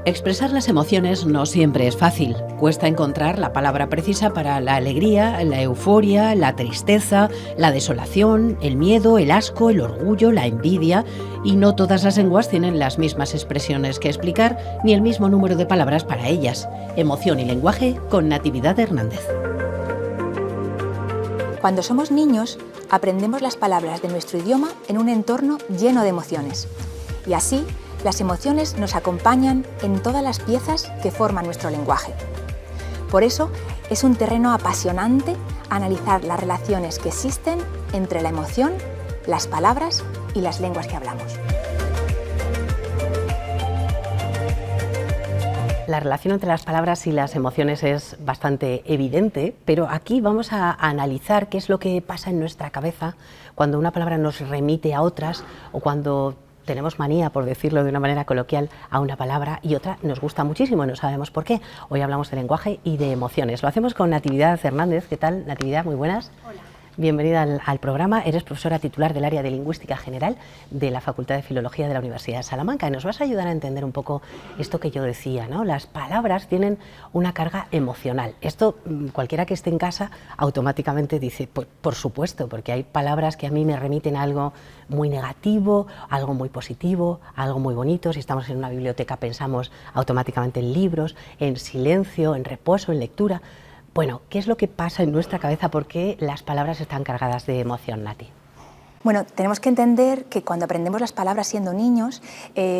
Expresar las emociones no siempre es fácil. Cuesta encontrar la palabra precisa para la alegría, la euforia, la tristeza, la desolación, el miedo, el asco, el orgullo, la envidia. Y no todas las lenguas tienen las mismas expresiones que explicar, ni el mismo número de palabras para ellas. Emoción y lenguaje con Natividad Hernández. Cuando somos niños, aprendemos las palabras de nuestro idioma en un entorno lleno de emociones. Y así, las emociones nos acompañan en todas las piezas que forman nuestro lenguaje. Por eso, es un terreno apasionante analizar las relaciones que existen entre la emoción, las palabras y las lenguas que hablamos. La relación entre las palabras y las emociones es bastante evidente, pero aquí vamos a analizar qué es lo que pasa en nuestra cabeza cuando una palabra nos remite a otras o cuando tenemos manía, por decirlo de una manera coloquial, a una palabra y otra nos gusta muchísimo y no sabemos por qué. Hoy hablamos de lenguaje y de emociones. Lo hacemos con Natividad Hernández. ¿Qué tal, Natividad? Muy buenas. Hola. Bienvenida al programa. Eres profesora titular del área de Lingüística General de la Facultad de Filología de la Universidad de Salamanca y nos vas a ayudar a entender un poco esto que yo decía, ¿no? Las palabras tienen una carga emocional. Esto cualquiera que esté en casa automáticamente dice, por supuesto, porque hay palabras que a mí me remiten a algo muy negativo, algo muy positivo, algo muy bonito. Si estamos en una biblioteca pensamos automáticamente en libros, en silencio, en reposo, en lectura. Bueno, ¿qué es lo que pasa en nuestra cabeza? ¿Por qué las palabras están cargadas de emoción, Nati? Bueno, tenemos que entender que cuando aprendemos las palabras siendo niños,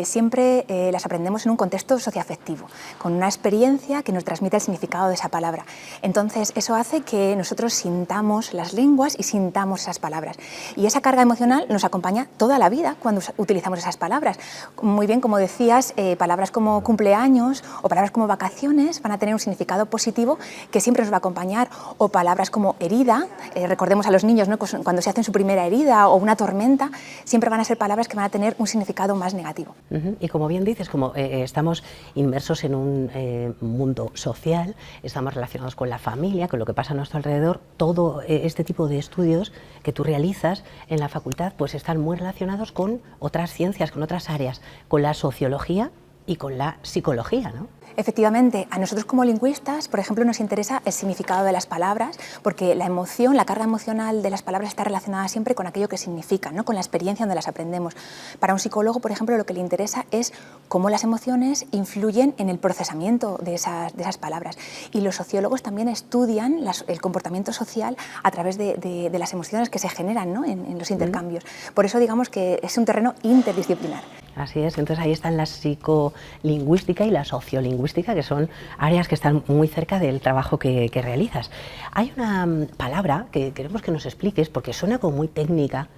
siempre las aprendemos en un contexto socioafectivo, con una experiencia que nos transmite el significado de esa palabra. Entonces, eso hace que nosotros sintamos las lenguas y sintamos esas palabras. Y esa carga emocional nos acompaña toda la vida cuando utilizamos esas palabras. Muy bien, como decías, palabras como cumpleaños o palabras como vacaciones van a tener un significado positivo que siempre nos va a acompañar, o palabras como herida, recordemos a los niños, ¿no?, cuando se hacen su primera herida o una tormenta, siempre van a ser palabras que van a tener un significado más negativo. Y como bien dices, como estamos inmersos en un mundo social, estamos relacionados con la familia, con lo que pasa a nuestro alrededor, todo este tipo de estudios que tú realizas en la facultad pues están muy relacionados con otras ciencias, con otras áreas, con la sociología y con la psicología, ¿no? Efectivamente, a nosotros como lingüistas, por ejemplo, nos interesa el significado de las palabras, porque la emoción, la carga emocional de las palabras está relacionada siempre con aquello que significan, ¿no?, con la experiencia donde las aprendemos. Para un psicólogo, por ejemplo, lo que le interesa es cómo las emociones influyen en el procesamiento de esas palabras. Y los sociólogos también estudian el comportamiento social a través de las emociones que se generan, ¿no?, en los intercambios. Por eso digamos que es un terreno interdisciplinar. Así es, entonces ahí están la psicolingüística y la sociolingüística, que son áreas que están muy cerca del trabajo que realizas. Hay una palabra que queremos que nos expliques, porque suena como muy técnica.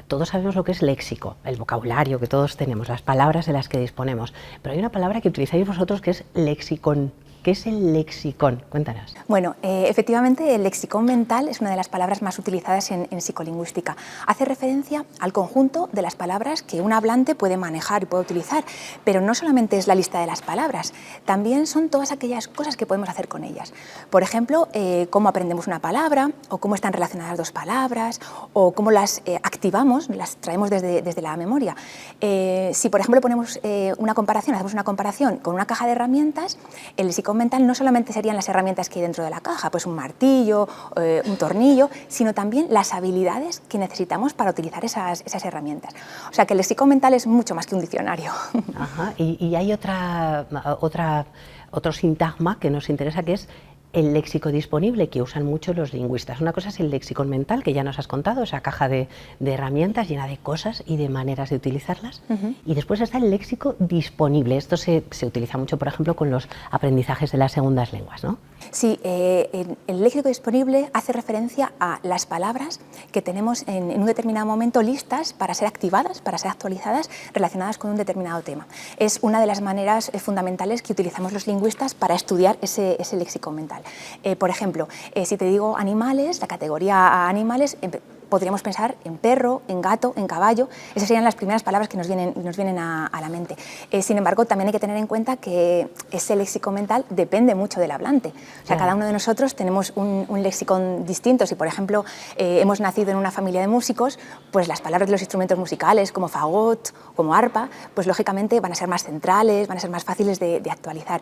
Todos sabemos lo que es léxico, el vocabulario que todos tenemos, las palabras de las que disponemos, pero hay una palabra que utilizáis vosotros que es lexicón. ¿Qué es el lexicón? Cuéntanos. Bueno, efectivamente el lexicón mental es una de las palabras más utilizadas en psicolingüística. Hace referencia al conjunto de las palabras que un hablante puede manejar y puede utilizar, pero no solamente es la lista de las palabras, también son todas aquellas cosas que podemos hacer con ellas. Por ejemplo, cómo aprendemos una palabra, o cómo están relacionadas dos palabras, o cómo las activamos, las traemos desde la memoria. Si, por ejemplo, ponemos hacemos una comparación con una caja de herramientas, el lexicón mental no solamente serían las herramientas que hay dentro de la caja, pues un martillo, un tornillo, sino también las habilidades que necesitamos para utilizar esas herramientas. O sea que el lexicón mental es mucho más que un diccionario. Ajá. Y hay otro sintagma que nos interesa, que es el léxico disponible, que usan mucho los lingüistas. Una cosa es el léxico mental, que ya nos has contado, esa caja de herramientas llena de cosas y de maneras de utilizarlas. Y después está el léxico disponible. Esto se utiliza mucho, por ejemplo, con los aprendizajes de las segundas lenguas, ¿no? Sí, el léxico disponible hace referencia a las palabras que tenemos en un determinado momento listas para ser activadas, para ser actualizadas, relacionadas con un determinado tema. Es una de las maneras fundamentales que utilizamos los lingüistas para estudiar ese léxico mental. Por ejemplo, si te digo animales, la categoría animales, podríamos pensar en perro, en gato, en caballo. Esas serían las primeras palabras que nos vienen a la mente. Sin embargo, también hay que tener en cuenta que ese léxico mental depende mucho del hablante. O sea, cada uno de nosotros tenemos un léxico distinto. Si, por ejemplo, hemos nacido en una familia de músicos, pues las palabras de los instrumentos musicales, como fagot, como arpa, pues lógicamente van a ser más centrales, van a ser más fáciles de actualizar.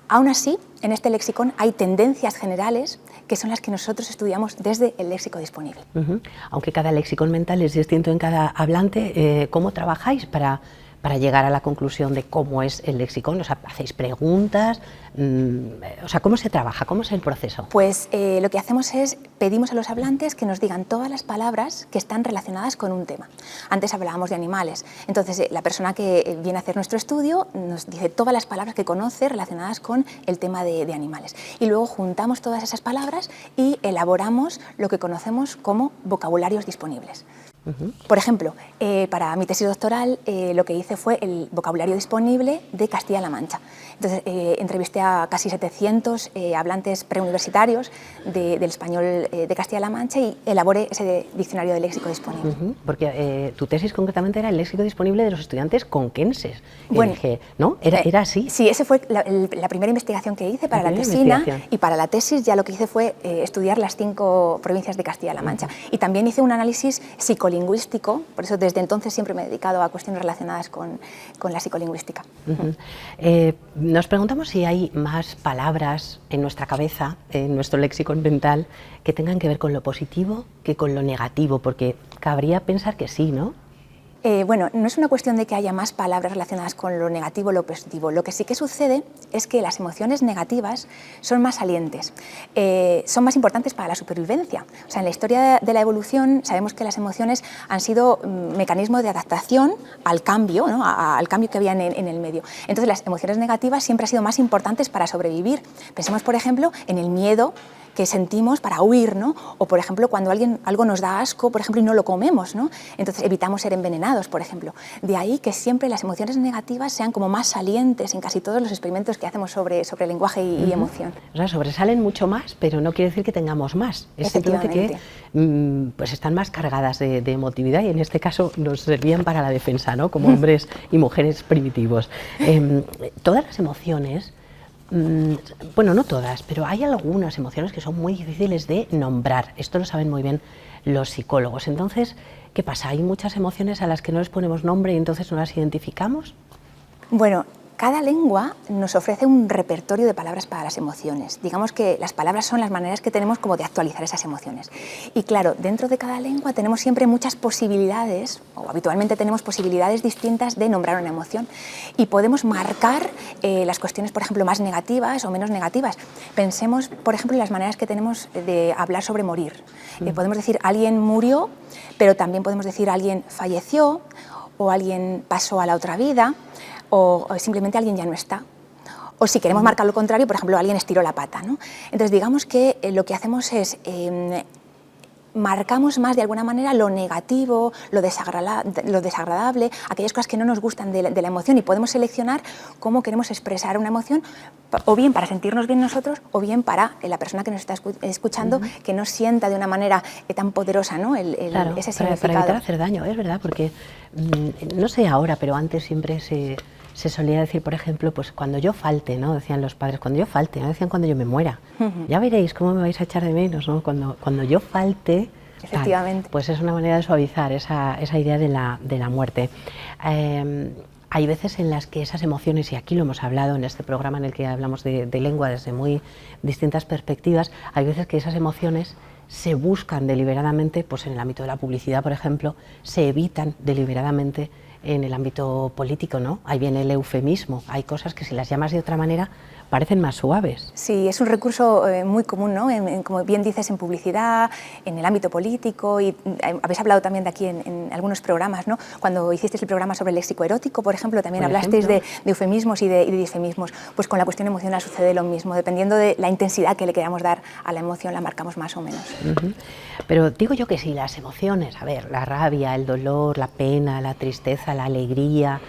Aún así, en este lexicón hay tendencias generales que son las que nosotros estudiamos desde el léxico disponible. Aunque cada lexicón mental es distinto en cada hablante, ¿cómo trabajáis para llegar a la conclusión de cómo es el lexicón? O sea, ¿hacéis preguntas? O sea, ¿cómo se trabaja? ¿Cómo es el proceso? Pues lo que hacemos es, pedimos a los hablantes que nos digan todas las palabras que están relacionadas con un tema. Antes hablábamos de animales, entonces la persona que viene a hacer nuestro estudio nos dice todas las palabras que conoce relacionadas con el tema de animales. Y luego juntamos todas esas palabras y elaboramos lo que conocemos como vocabularios disponibles. Por ejemplo, para mi tesis doctoral lo que hice fue el vocabulario disponible de Castilla-La Mancha. Entonces entrevisté a casi 700 hablantes preuniversitarios del español de Castilla-La Mancha y elaboré ese diccionario de léxico disponible. Porque tu tesis concretamente era el léxico disponible de los estudiantes conquenses. Bueno, dije, ¿no? ¿Era así? Sí, esa fue la primera investigación que hice para la tesina, y para la tesis ya lo que hice fue estudiar las 5 provincias de Castilla-La Mancha. Y también hice un análisis psicolingüístico, por eso desde entonces siempre me he dedicado a cuestiones relacionadas con la psicolingüística. Nos preguntamos si hay más palabras en nuestra cabeza, en nuestro léxico mental, que tengan que ver con lo positivo que con lo negativo, porque cabría pensar que sí, ¿no? Bueno, no es una cuestión de que haya más palabras relacionadas con lo negativo o lo positivo. Lo que sí que sucede es que las emociones negativas son más salientes, son más importantes para la supervivencia. O sea, en la historia de la evolución sabemos que las emociones han sido mecanismos de adaptación al cambio, ¿no? al cambio que había en el medio. Entonces, las emociones negativas siempre han sido más importantes para sobrevivir. Pensemos, por ejemplo, en el miedo que sentimos para huir, ¿no? O, por ejemplo, cuando algo nos da asco, por ejemplo, y no lo comemos, ¿no? Entonces evitamos ser envenenados, por ejemplo. De ahí que siempre las emociones negativas sean como más salientes en casi todos los experimentos que hacemos sobre lenguaje y emoción. O sea, sobresalen mucho más, pero no quiere decir que tengamos más. Es simplemente que pues están más cargadas de emotividad y en este caso nos servían para la defensa, ¿no? Como hombres y mujeres primitivos. Todas las emociones, bueno, no todas, pero hay algunas emociones que son muy difíciles de nombrar. Esto lo saben muy bien los psicólogos. Entonces, ¿qué pasa? ¿Hay muchas emociones a las que no les ponemos nombre y entonces no las identificamos? Bueno, cada lengua nos ofrece un repertorio de palabras para las emociones. Digamos que las palabras son las maneras que tenemos como de actualizar esas emociones. Y claro, dentro de cada lengua tenemos siempre muchas posibilidades, o habitualmente tenemos posibilidades distintas de nombrar una emoción. Y podemos marcar las cuestiones, por ejemplo, más negativas o menos negativas. Pensemos, por ejemplo, en las maneras que tenemos de hablar sobre morir. Podemos decir alguien murió, pero también podemos decir alguien falleció, o alguien pasó a la otra vida, o simplemente alguien ya no está. O si queremos marcar lo contrario, por ejemplo, alguien estiró la pata, ¿no? Entonces, digamos que lo que hacemos es marcamos más de alguna manera lo negativo, lo desagradable, aquellas cosas que no nos gustan de la emoción, y podemos seleccionar cómo queremos expresar una emoción, o bien para sentirnos bien nosotros, o bien para la persona que nos está escuchando, que no sienta de una manera tan poderosa, ¿no? Claro, ese significado. Para evitar hacer daño, es verdad, porque no sé ahora, pero antes siempre se solía decir, por ejemplo, pues cuando yo falte, ¿no? Decían los padres, cuando yo falte, no decían cuando yo me muera. Ya veréis cómo me vais a echar de menos, ¿no? Cuando yo falte. Efectivamente. Pues es una manera de suavizar esa idea de la muerte. Hay veces en las que esas emociones, y aquí lo hemos hablado en este programa en el que hablamos de lengua desde muy distintas perspectivas, hay veces que esas emociones se buscan deliberadamente, pues en el ámbito de la publicidad, por ejemplo, se evitan deliberadamente en el ámbito político, ¿no? Ahí viene el eufemismo. Hay cosas que si las llamas de otra manera parecen más suaves. Sí, es un recurso muy común, ¿no? Como bien dices, en publicidad, en el ámbito político, y habéis hablado también de aquí en algunos programas, ¿no? Cuando hicisteis el programa sobre el léxico erótico, por ejemplo, también hablasteis de eufemismos y de disfemismos. Pues con la cuestión emocional sucede lo mismo. Dependiendo de la intensidad que le queramos dar a la emoción, la marcamos más o menos. Pero digo yo que sí, las emociones, a ver, la rabia, el dolor, la pena, la tristeza, la alegría,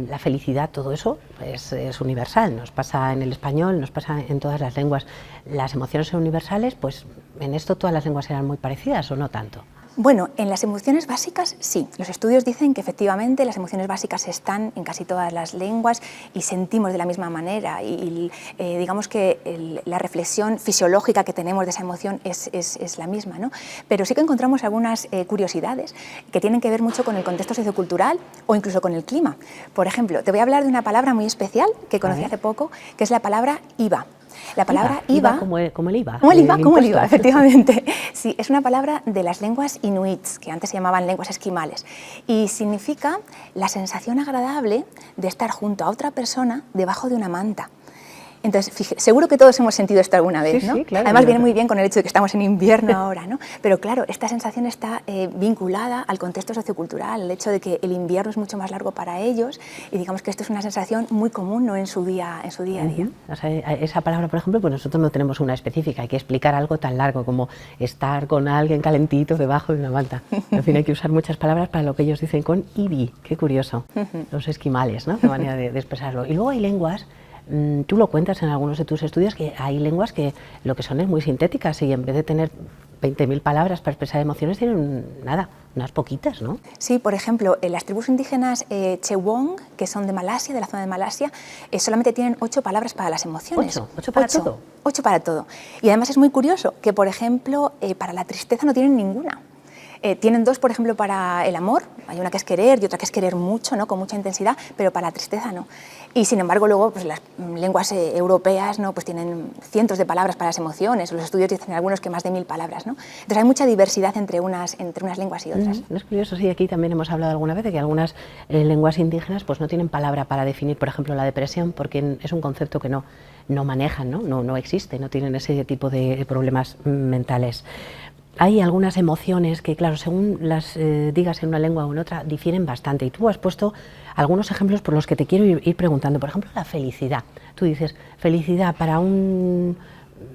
la felicidad, todo eso es universal, nos pasa en el español, nos pasa en todas las lenguas. Las emociones son universales, pues en esto todas las lenguas eran muy parecidas, ¿o no tanto? Bueno, en las emociones básicas sí. Los estudios dicen que efectivamente las emociones básicas están en casi todas las lenguas y sentimos de la misma manera y digamos que la reflexión fisiológica que tenemos de esa emoción es la misma, ¿no? Pero sí que encontramos algunas curiosidades que tienen que ver mucho con el contexto sociocultural o incluso con el clima. Por ejemplo, te voy a hablar de una palabra muy especial que conocí hace poco, que es la palabra IVA. La palabra IVA, como el IVA. Como el IVA, efectivamente. Sí, es una palabra de las lenguas inuits, que antes se llamaban lenguas esquimales, y significa la sensación agradable de estar junto a otra persona debajo de una manta. Entonces, seguro que todos hemos sentido esto alguna vez, ¿no? Sí, claro. Además viene muy bien con el hecho de que estamos en invierno ahora, ¿no? Pero claro, esta sensación está vinculada al contexto sociocultural, el hecho de que el invierno es mucho más largo para ellos y digamos que esto es una sensación muy común, ¿no? en su día a día. O sea, esa palabra, por ejemplo, pues nosotros no tenemos una específica, hay que explicar algo tan largo como estar con alguien calentito debajo de una manta. En fin, hay que usar muchas palabras para lo que ellos dicen con ibi, qué curioso, los esquimales, ¿no? Qué manera de expresarlo. Y luego hay lenguas. Tú lo cuentas en algunos de tus estudios que hay lenguas que lo que son es muy sintéticas y en vez de tener 20.000 palabras para expresar emociones tienen nada, unas poquitas, ¿no? Sí, por ejemplo, las tribus indígenas Chewong, que son de Malasia, de la zona de Malasia, solamente tienen 8 palabras para las emociones. ¿8 para todo? 8 para todo. Y además es muy curioso que, por ejemplo, para la tristeza no tienen ninguna. Tienen 2, por ejemplo, para el amor, hay una que es querer y otra que es querer mucho, ¿no? Con mucha intensidad, pero para la tristeza no. Y sin embargo luego pues, las lenguas europeas, ¿no? Pues tienen cientos de palabras para las emociones, los estudios dicen algunos que más de 1000 palabras, ¿no? Entonces hay mucha diversidad entre unas lenguas y otras. Es curioso, sí, aquí también hemos hablado alguna vez de que algunas lenguas indígenas pues no tienen palabra para definir, por ejemplo, la depresión, porque es un concepto que no manejan, no existe, no tienen ese tipo de problemas mentales. Hay algunas emociones que, claro, según las digas en una lengua o en otra, difieren bastante. Y tú has puesto algunos ejemplos por los que te quiero ir preguntando. Por ejemplo, la felicidad. Tú dices, felicidad para un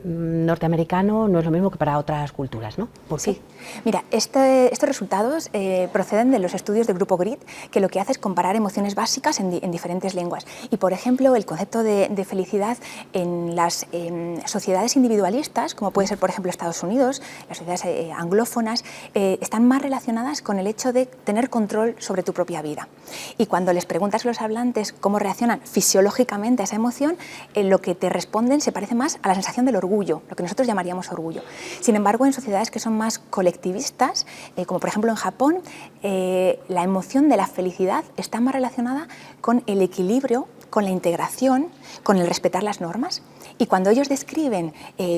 norteamericano no es lo mismo que para otras culturas, ¿no? ¿Por qué? Sí. Mira, estos resultados proceden de los estudios del Grupo GRID, que lo que hace es comparar emociones básicas en diferentes lenguas. Y, por ejemplo, el concepto de felicidad en las sociedades individualistas, como puede ser, por ejemplo, Estados Unidos, las sociedades anglófonas, están más relacionadas con el hecho de tener control sobre tu propia vida. Y cuando les preguntas a los hablantes cómo reaccionan fisiológicamente a esa emoción, lo que te responden se parece más a la sensación del orgullo, lo que nosotros llamaríamos orgullo. Sin embargo, en sociedades que son más colectivistas, como por ejemplo en Japón, la emoción de la felicidad está más relacionada con el equilibrio, con la integración, con el respetar las normas. Y cuando ellos describen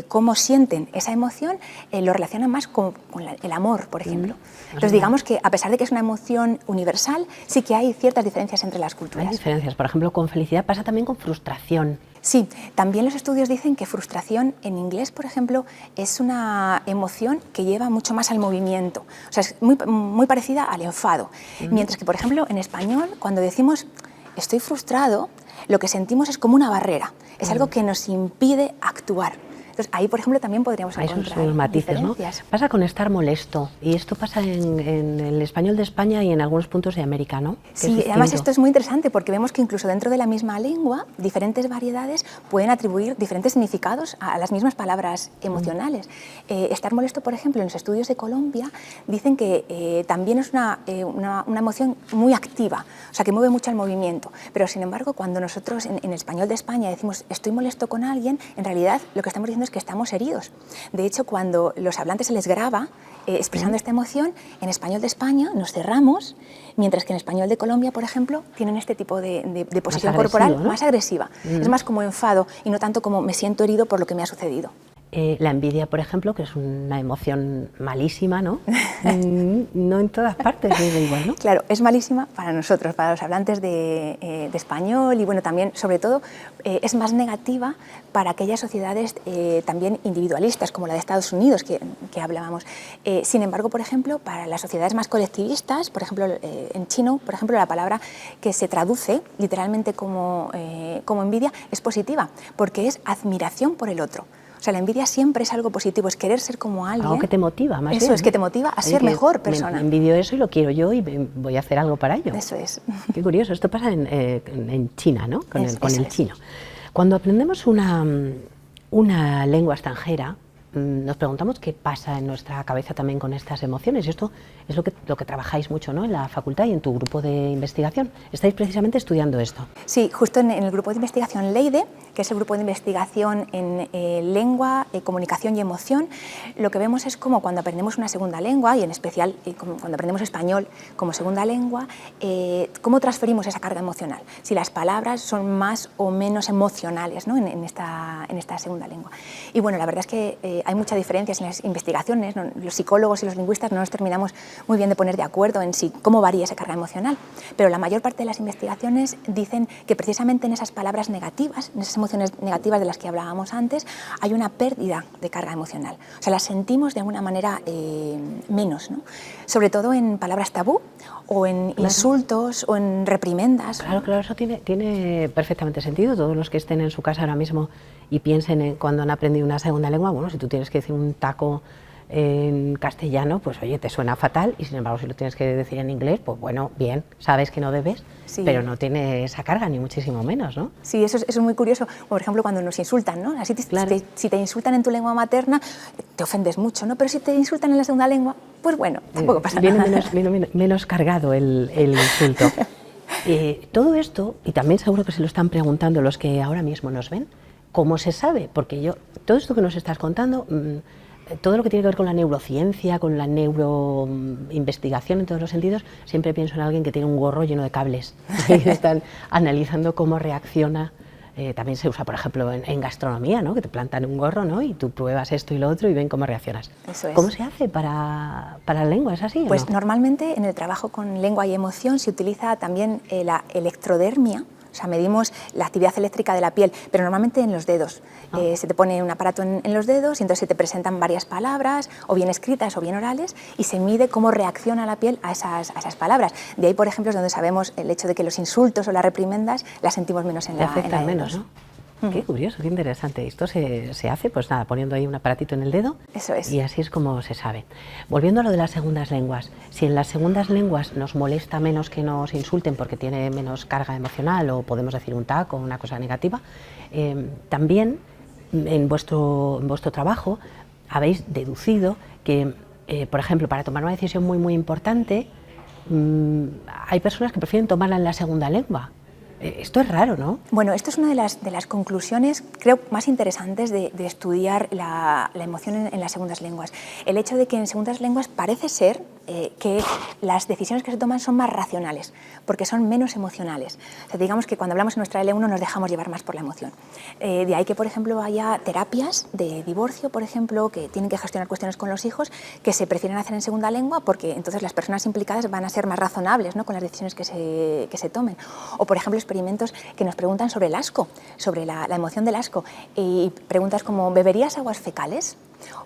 cómo sienten esa emoción, lo relacionan más con el amor, por ejemplo. Entonces, digamos que a pesar de que es una emoción universal, sí que hay ciertas diferencias entre las culturas. Hay diferencias. Por ejemplo, con felicidad pasa también con frustración. Sí, también los estudios dicen que frustración en inglés, por ejemplo, es una emoción que lleva mucho más al movimiento. O sea, es muy parecida al enfado. Mientras que, por ejemplo, en español, cuando decimos estoy frustrado, lo que sentimos es como una barrera. Es algo que nos impide actuar. Entonces, ahí, por ejemplo, también podríamos encontrar esos matices, ¿no? Pasa con estar molesto, y esto pasa en el español de España y en algunos puntos de América, ¿no? Sí, además esto es muy interesante porque vemos que incluso dentro de la misma lengua, diferentes variedades pueden atribuir diferentes significados a las mismas palabras emocionales. Estar molesto, por ejemplo, en los estudios de Colombia, dicen que también es una emoción muy activa, o sea, que mueve mucho el movimiento. Pero, sin embargo, cuando nosotros en el español de España decimos estoy molesto con alguien, en realidad lo que estamos diciendo es que estamos heridos. De hecho, cuando los hablantes se les graba expresando esta emoción, en español de España nos cerramos, mientras que en español de Colombia, por ejemplo, tienen este tipo de posición corporal, ¿no? Más agresiva. Es más como enfado y no tanto como me siento herido por lo que me ha sucedido. La envidia, por ejemplo, que es una emoción malísima, ¿no? No en todas partes es igual, ¿no? Claro, es malísima para nosotros, para los hablantes de español y, bueno, también, sobre todo, es más negativa para aquellas sociedades también individualistas, como la de Estados Unidos, que hablábamos. Sin embargo, por ejemplo, para las sociedades más colectivistas, por ejemplo, en chino, por ejemplo, la palabra que se traduce literalmente como envidia es positiva, porque es admiración por el otro. O sea, la envidia siempre es algo positivo, es querer ser como alguien. Algo que te motiva, más bien. Eso es, que te motiva a ser mejor persona. Me envidio eso y lo quiero yo y voy a hacer algo para ello. Eso es. Qué curioso, esto pasa en China, ¿no? Con el chino. Cuando aprendemos una lengua extranjera, nos preguntamos qué pasa en nuestra cabeza también con estas emociones. Y esto es lo que trabajáis mucho, ¿no?, en la facultad y en tu grupo de investigación. Estáis precisamente estudiando esto. Sí, justo en el grupo de investigación LEIDE, que es el grupo de investigación en lengua, comunicación y emoción, lo que vemos es cómo cuando aprendemos una segunda lengua, y en especial cuando aprendemos español como segunda lengua, cómo transferimos esa carga emocional, si las palabras son más o menos emocionales, ¿no?, en esta segunda lengua. Y bueno, la verdad es que hay muchas diferencias en las investigaciones, ¿no? Los psicólogos y los lingüistas no nos terminamos muy bien de poner de acuerdo en cómo varía esa carga emocional, pero la mayor parte de las investigaciones dicen que precisamente en esas palabras negativas, en esas emociones negativas de las que hablábamos antes, hay una pérdida de carga emocional. O sea, las sentimos de alguna manera menos, ¿no? Sobre todo en palabras tabú o en insultos o en reprimendas. Claro, eso tiene perfectamente sentido. Todos los que estén en su casa ahora mismo y piensen en cuando han aprendido una segunda lengua, bueno, si tú tienes que decir un taco en castellano, pues oye, te suena fatal, y sin embargo si lo tienes que decir en inglés, pues bueno, bien, sabes que no debes, sí, pero no tiene esa carga, ni muchísimo menos, ¿no? Sí, eso es muy curioso. Por ejemplo, cuando nos insultan, ¿no? Así si te insultan en tu lengua materna, te ofendes mucho, ¿no? Pero si te insultan en la segunda lengua, pues bueno, tampoco pasa nada. Viene menos cargado el insulto. Todo esto, y también seguro que se lo están preguntando los que ahora mismo nos ven, ¿cómo se sabe? Porque todo esto que nos estás contando, todo lo que tiene que ver con la neurociencia, con la neuroinvestigación en todos los sentidos, siempre pienso en alguien que tiene un gorro lleno de cables y están analizando cómo reacciona. También se usa, por ejemplo, en gastronomía, ¿no?, que te plantan un gorro, ¿no?, y tú pruebas esto y lo otro y ven cómo reaccionas. Eso es. ¿Cómo se hace para la lengua? ¿Es así? Pues ¿no? Normalmente en el trabajo con lengua y emoción se utiliza también la electrodermia. O sea, medimos la actividad eléctrica de la piel, pero normalmente en los dedos. Se te pone un aparato en los dedos y entonces se te presentan varias palabras, o bien escritas o bien orales, y se mide cómo reacciona la piel a esas palabras. De ahí, por ejemplo, es donde sabemos el hecho de que los insultos o las reprimendas las sentimos menos en la menos, ¿no? Qué curioso, qué interesante. Esto se hace, pues nada, poniendo ahí un aparatito en el dedo. Eso es. Y así es como se sabe. Volviendo a lo de las segundas lenguas, si en las segundas lenguas nos molesta menos que nos insulten porque tiene menos carga emocional, o podemos decir un taco o una cosa negativa, también en vuestro trabajo habéis deducido que, por ejemplo, para tomar una decisión muy, muy importante, hay personas que prefieren tomarla en la segunda lengua. Esto es raro, ¿no? Bueno, esto es una de las conclusiones, creo, más interesantes de estudiar la emoción en las segundas lenguas. El hecho de que en segundas lenguas parece ser que las decisiones que se toman son más racionales, porque son menos emocionales. O sea, digamos que cuando hablamos en nuestra L1 nos dejamos llevar más por la emoción. De ahí que, por ejemplo, haya terapias de divorcio, por ejemplo, que tienen que gestionar cuestiones con los hijos, que se prefieren hacer en segunda lengua, porque entonces las personas implicadas van a ser más razonables, ¿no?, con las decisiones que se tomen. O, por ejemplo, experimentos que nos preguntan sobre el asco, sobre la emoción del asco, y preguntas como ¿beberías aguas fecales?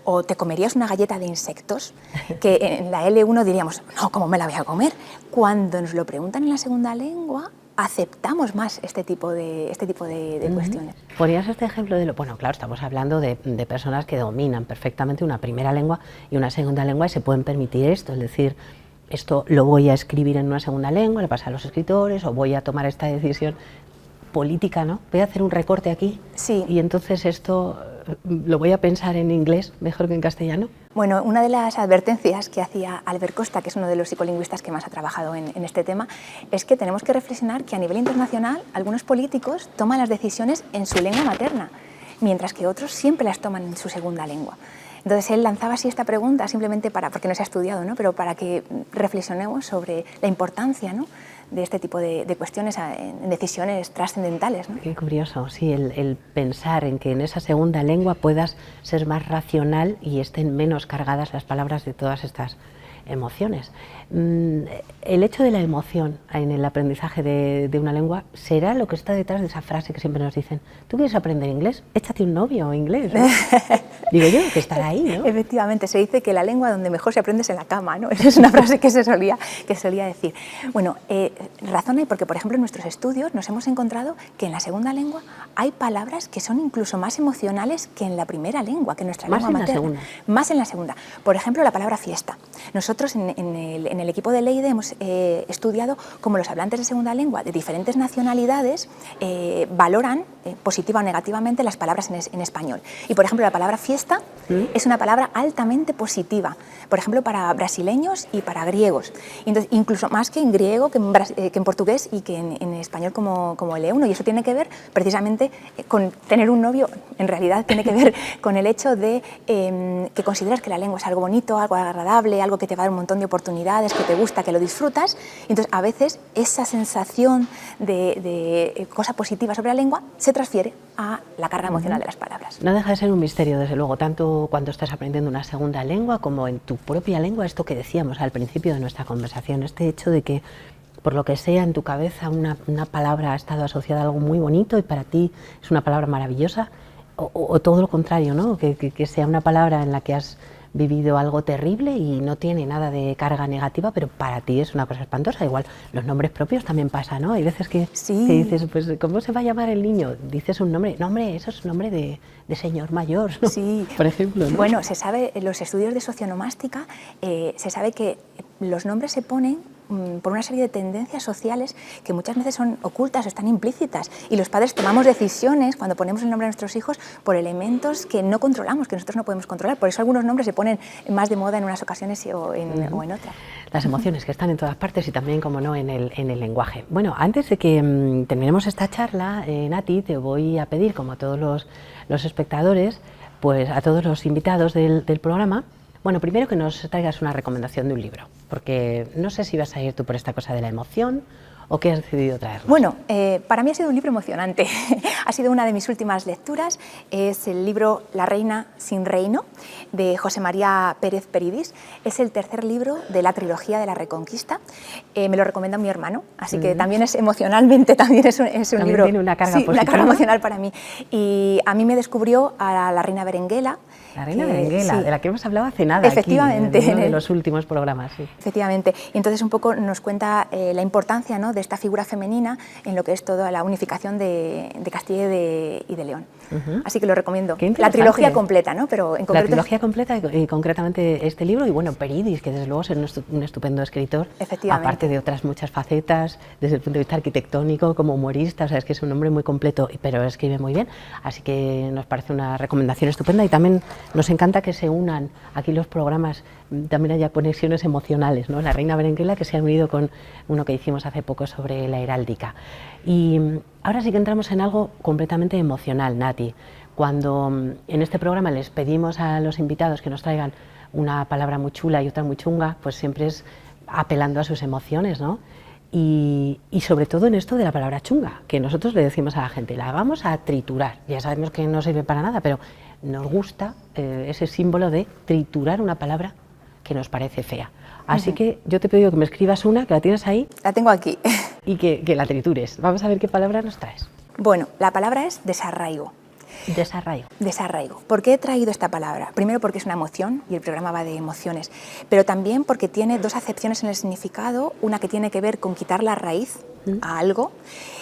¿O te comerías una galleta de insectos? Que en la L1 diríamos, no, ¿cómo me la voy a comer? Cuando nos lo preguntan en la segunda lengua, aceptamos más este tipo de cuestiones. Ponías este ejemplo de bueno, claro, estamos hablando de personas que dominan perfectamente una primera lengua y una segunda lengua y se pueden permitir esto, es decir, esto lo voy a escribir en una segunda lengua, le pasa a los escritores, o voy a tomar esta decisión política, ¿no? Voy a hacer un recorte aquí, sí, y entonces esto lo voy a pensar en inglés mejor que en castellano. Bueno, una de las advertencias que hacía Albert Costa, que es uno de los psicolingüistas que más ha trabajado en este tema, es que tenemos que reflexionar que a nivel internacional algunos políticos toman las decisiones en su lengua materna, mientras que otros siempre las toman en su segunda lengua. Entonces él lanzaba así esta pregunta simplemente porque no se ha estudiado, ¿no?, pero para que reflexionemos sobre la importancia, ¿no?, de este tipo de cuestiones en decisiones trascendentales, ¿no? Qué curioso, sí, el pensar en que en esa segunda lengua puedas ser más racional y estén menos cargadas las palabras de todas estas emociones. El hecho de la emoción en el aprendizaje de una lengua será lo que está detrás de esa frase que siempre nos dicen: ¿tú quieres aprender inglés? Échate un novio inglés, ¿no? Digo yo, que estará ahí, ¿no? Efectivamente, se dice que la lengua donde mejor se aprende es en la cama, ¿no? Esa es una frase que se solía decir. Bueno, razón hay porque, por ejemplo, en nuestros estudios nos hemos encontrado que en la segunda lengua hay palabras que son incluso más emocionales que en la primera lengua, que en nuestra lengua materna. Más en la segunda. Más en la segunda. Por ejemplo, la palabra fiesta. Nosotros nosotros en el equipo de Leide hemos estudiado cómo los hablantes de segunda lengua de diferentes nacionalidades valoran positiva o negativamente las palabras en español. Y, por ejemplo, la palabra fiesta es una palabra altamente positiva, por ejemplo, para brasileños y para griegos. Entonces, incluso más que en griego, que en portugués y que en español como el E1. Y eso tiene que ver precisamente con tener un novio, en realidad tiene que ver con el hecho de que consideras que la lengua es algo bonito, algo agradable, algo que te va a dar un montón de oportunidades, que te gusta, que lo disfrutas. Entonces, a veces esa sensación de cosa positiva sobre la lengua se transfiere a la carga emocional de las palabras. No deja de ser un misterio, desde luego, tanto cuando estás aprendiendo una segunda lengua como en tu propia lengua, esto que decíamos al principio de nuestra conversación, este hecho de que, por lo que sea, en tu cabeza una palabra ha estado asociada a algo muy bonito y para ti es una palabra maravillosa, o todo lo contrario, ¿no? Que sea una palabra en la que has vivido algo terrible y no tiene nada de carga negativa, pero para ti es una cosa espantosa. Igual los nombres propios también pasa, ¿no? Hay veces que dices, pues, ¿cómo se va a llamar el niño? Dices un nombre, no, hombre, eso es un nombre de señor mayor, ¿no? Sí. Por ejemplo, ¿no? Bueno, se sabe, en los estudios de socionomástica, se sabe que los nombres se ponen por una serie de tendencias sociales que muchas veces son ocultas o están implícitas, y los padres tomamos decisiones cuando ponemos el nombre a nuestros hijos por elementos que no controlamos, que nosotros no podemos controlar. Por eso algunos nombres se ponen más de moda en unas ocasiones o en otras. Las emociones que están en todas partes y también, como no, en el lenguaje. Bueno, antes de que terminemos esta charla, Nati, te voy a pedir, como a todos los espectadores, pues a todos los invitados del programa, bueno, primero que nos traigas una recomendación de un libro, porque no sé si vas a ir tú por esta cosa de la emoción o qué has decidido traernos. Bueno, para mí ha sido un libro emocionante. Ha sido una de mis últimas lecturas. Es el libro La reina sin reino, de José María Pérez Peridis. Es el tercer libro de la trilogía de la Reconquista. Me lo recomienda mi hermano, así que también es emocionalmente, también es un también libro... tiene una carga positiva. Una carga emocional para mí. Y a mí me descubrió a la reina Berenguela. La reina Berenguela, sí, de la que hemos hablado hace nada. Efectivamente, aquí, en uno de los últimos programas. Sí. Efectivamente. Y entonces un poco nos cuenta la importancia, ¿no?, de esta figura femenina en lo que es toda la unificación de Castilla y de León. Así que lo recomiendo. La trilogía completa, ¿no? Pero en concreto... La trilogía completa y concretamente este libro, y bueno, Peridis, que desde luego es un estupendo escritor, aparte de otras muchas facetas, desde el punto de vista arquitectónico, como humorista, o sea, es que es un hombre muy completo, pero escribe muy bien, así que nos parece una recomendación estupenda, y también nos encanta que se unan aquí los programas, también haya conexiones emocionales, ¿no? La reina Berenguela, que se ha unido con uno que hicimos hace poco sobre la heráldica. Y ahora sí que entramos en algo completamente emocional, Nati. Cuando en este programa les pedimos a los invitados que nos traigan una palabra muy chula y otra muy chunga, pues siempre es apelando a sus emociones, ¿no? Y sobre todo en esto de la palabra chunga, que nosotros le decimos a la gente, la vamos a triturar. Ya sabemos que no sirve para nada, pero nos gusta ese símbolo de triturar una palabra que nos parece fea. Así que yo te he pedido que me escribas una, que la tienes ahí. La tengo aquí. Y que la tritures. Vamos a ver qué palabra nos traes. Bueno, la palabra es desarraigo. Desarraigo. Desarraigo. ¿Por qué he traído esta palabra? Primero porque es una emoción y el programa va de emociones, pero también porque tiene dos acepciones en el significado, una que tiene que ver con quitar la raíz a algo,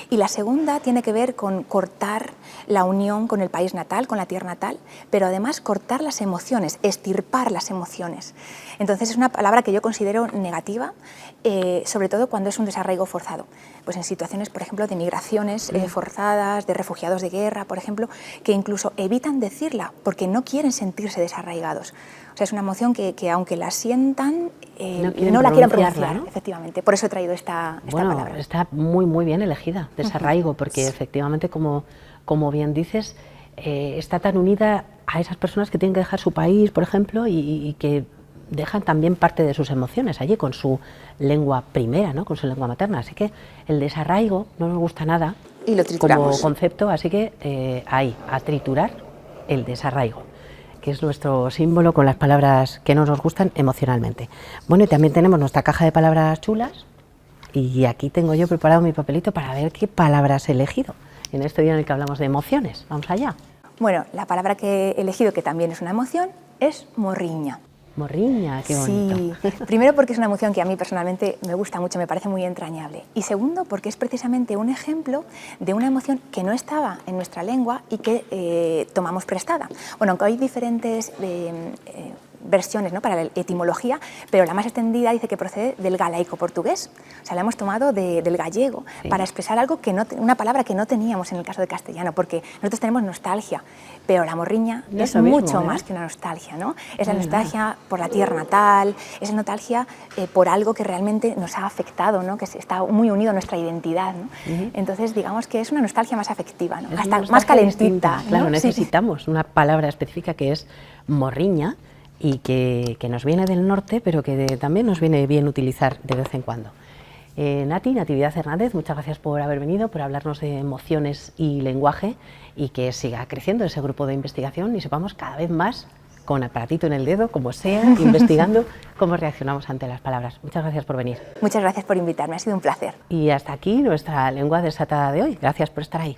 y la segunda tiene que ver con cortar la unión con el país natal, con la tierra natal, pero además cortar las emociones, extirpar las emociones. Entonces es una palabra que yo considero negativa, sobre todo cuando es un desarraigo forzado. Pues en situaciones, por ejemplo, de migraciones forzadas, de refugiados de guerra, por ejemplo, que incluso evitan decirla porque no quieren sentirse desarraigados. O sea, es una emoción que aunque la sientan, no la quieren pronunciar, ¿no? Efectivamente. Por eso he traído esta palabra. Está muy bien elegida, desarraigo, porque efectivamente, como bien dices, está tan unida a esas personas que tienen que dejar su país, por ejemplo, y que dejan también parte de sus emociones allí con su lengua primera, ¿no?, con su lengua materna. Así que el desarraigo no nos gusta nada y lo trituramos como concepto, así que ahí, a triturar el desarraigo, que es nuestro símbolo con las palabras que no nos gustan emocionalmente. Bueno, y también tenemos nuestra caja de palabras chulas, y aquí tengo yo preparado mi papelito para ver qué palabras he elegido en este día en el que hablamos de emociones. Vamos allá. Bueno, la palabra que he elegido, que también es una emoción, es morriña. Morriña, qué bonito. Sí, primero porque es una emoción que a mí personalmente me gusta mucho, me parece muy entrañable. Y segundo porque es precisamente un ejemplo de una emoción que no estaba en nuestra lengua y que tomamos prestada. Bueno, aunque hay diferentes versiones, ¿no?, para la etimología, pero la más extendida dice que procede del galaico-portugués. O sea, la hemos tomado del gallego para expresar algo que una palabra que no teníamos en el caso de castellano, porque nosotros tenemos nostalgia, pero la morriña es mucho más que una nostalgia, ¿no? Es la nostalgia por la tierra natal, es la nostalgia por algo que realmente nos ha afectado, ¿no?, que está muy unido a nuestra identidad, ¿no? Entonces, digamos que es una nostalgia más afectiva, ¿no?, hasta más calentita, ¿no? Claro, necesitamos una palabra específica que es morriña y que nos viene del norte, pero que también nos viene bien utilizar de vez en cuando. Natividad Hernández, muchas gracias por haber venido, por hablarnos de emociones y lenguaje, y que siga creciendo ese grupo de investigación y sepamos cada vez más, con aparatito en el dedo, como sea, investigando cómo reaccionamos ante las palabras. Muchas gracias por venir. Muchas gracias por invitarme, ha sido un placer. Y hasta aquí nuestra lengua desatada de hoy. Gracias por estar ahí.